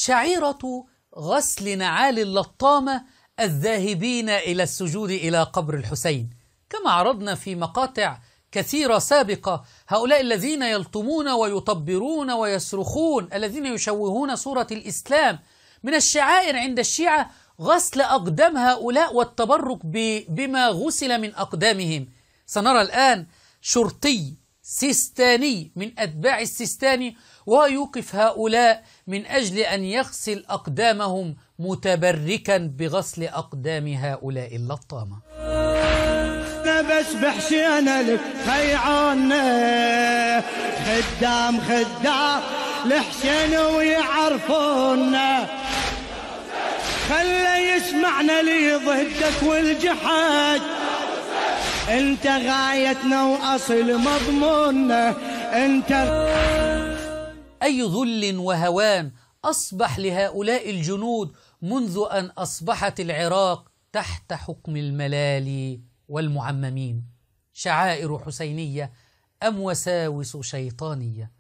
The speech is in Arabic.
شعيرة غسل نعال اللطامة الذاهبين إلى السجود إلى قبر الحسين، كما عرضنا في مقاطع كثيرة سابقة. هؤلاء الذين يلطمون ويطبرون ويصرخون، الذين يشوهون صورة الإسلام. من الشعائر عند الشيعة غسل أقدام هؤلاء والتبرك بما غسل من أقدامهم. سنرى الآن شرطي سيستاني من أتباع السيستاني ويوقف هؤلاء من أجل أن يغسل أقدامهم متبركا بغسل أقدام هؤلاء اللطامة. بس بحسين لك خيعونا خدام لحسين ويعرفونا، خلي يسمعنا لي ضدك والجحد، انت غايتنا واصل مضموننا انت. أي ذل وهوان أصبح لهؤلاء الجنود منذ أن أصبحت العراق تحت حكم الملالي والمعممين. شعائر حسينية أم وساوس شيطانية؟